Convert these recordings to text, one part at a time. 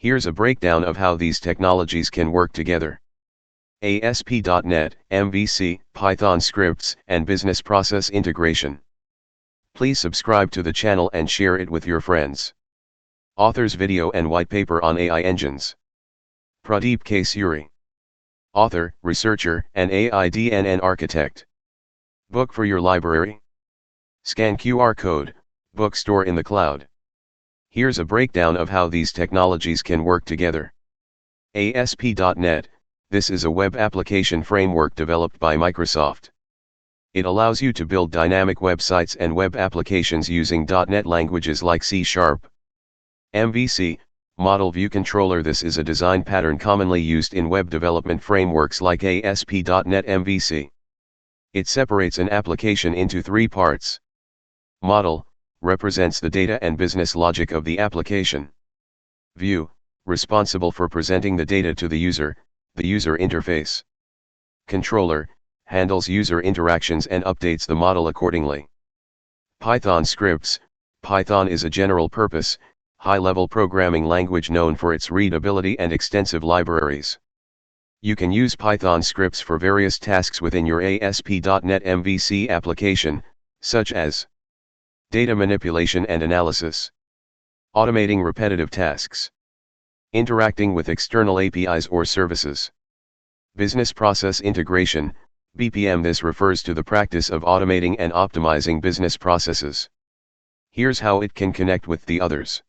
Here's a breakdown of how these technologies can work together. ASP.NET, MVC, Python scripts, and business process integration. Please subscribe to the channel and share it with your friends. Author's video and white paper on AI engines. Pradeep K. Suri. Author, researcher, and AI-DNN architect. Book for your library. Scan QR code, bookstore in the cloud. Here's a breakdown of how these technologies can work together. ASP.NET, this is a web application framework developed by Microsoft. It allows you to build dynamic websites and web applications using .NET languages like C#. MVC, Model View Controller. This is a design pattern commonly used in web development frameworks like ASP.NET MVC. It separates an application into three parts. Model represents the data and business logic of the application. View, responsible for presenting the data to the user interface. Controller, handles user interactions and updates the model accordingly. Python scripts. Python is a general-purpose, high-level programming language known for its readability and extensive libraries. You can use Python scripts for various tasks within your ASP.NET MVC application, such as data manipulation and analysis, automating repetitive tasks, interacting with external APIs or services, business process integration, BPM. This refers to the practice of automating and optimizing business processes. Here's how it can connect with the others.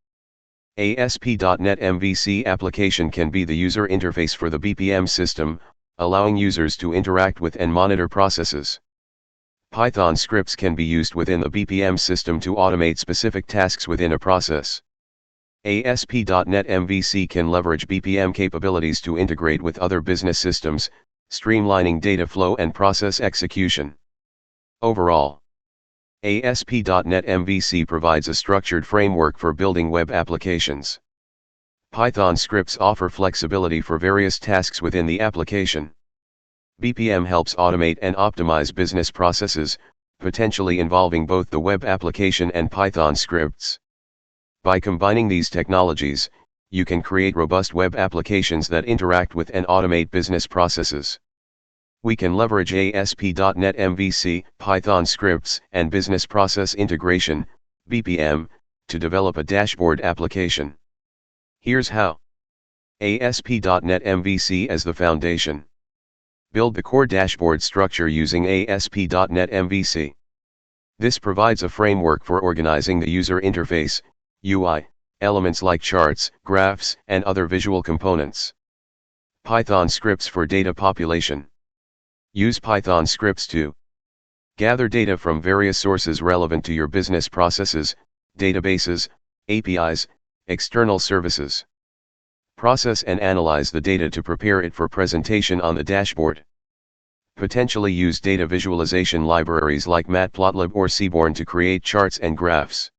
ASP.NET MVC application can be the user interface for the BPM system, allowing users to interact with and monitor processes. Python scripts can be used within the BPM system to automate specific tasks within a process. ASP.NET MVC can leverage BPM capabilities to integrate with other business systems, streamlining data flow and process execution. Overall, ASP.NET MVC provides a structured framework for building web applications. Python scripts offer flexibility for various tasks within the application. BPM helps automate and optimize business processes, potentially involving both the web application and Python scripts. By combining these technologies, you can create robust web applications that interact with and automate business processes. We can leverage ASP.NET MVC, Python scripts, and business process integration, BPM, to develop a dashboard application. Here's how. ASP.NET MVC as the foundation. Build the core dashboard structure using ASP.NET MVC. This provides a framework for organizing the user interface, UI, elements like charts, graphs, and other visual components. Python scripts for data population. Use Python scripts to gather data from various sources relevant to your business processes, databases, APIs, external services. Process and analyze the data to prepare it for presentation on the dashboard. Potentially use data visualization libraries like Matplotlib or Seaborn to create charts and graphs.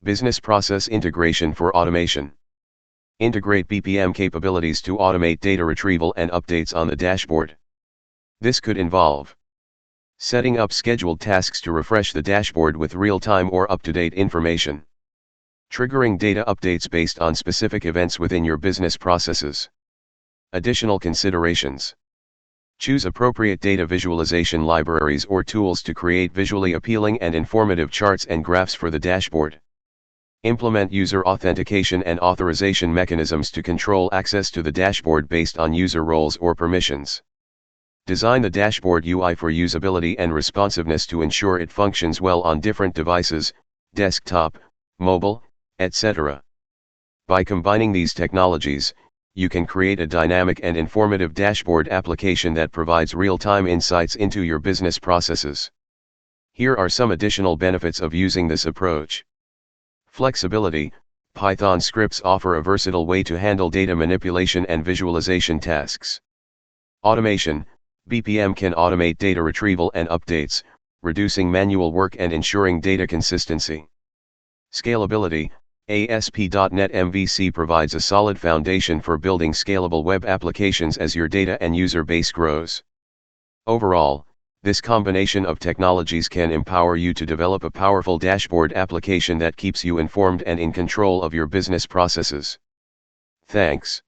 Business process integration for automation. Integrate BPM capabilities to automate data retrieval and updates on the dashboard. This could involve setting up scheduled tasks to refresh the dashboard with real-time or up-to-date information. Triggering data updates based on specific events within your business processes. Additional considerations. Choose appropriate data visualization libraries or tools to create visually appealing and informative charts and graphs for the dashboard. Implement user authentication and authorization mechanisms to control access to the dashboard based on user roles or permissions. Design the dashboard UI for usability and responsiveness to ensure it functions well on different devices, desktop, mobile, etc. By combining these technologies, you can create a dynamic and informative dashboard application that provides real-time insights into your business processes. Here are some additional benefits of using this approach. Flexibility. Python scripts offer a versatile way to handle data manipulation and visualization tasks. Automation. BPM can automate data retrieval and updates, reducing manual work and ensuring data consistency. Scalability. ASP.NET MVC provides a solid foundation for building scalable web applications as your data and user base grows. Overall, this combination of technologies can empower you to develop a powerful dashboard application that keeps you informed and in control of your business processes. Thanks.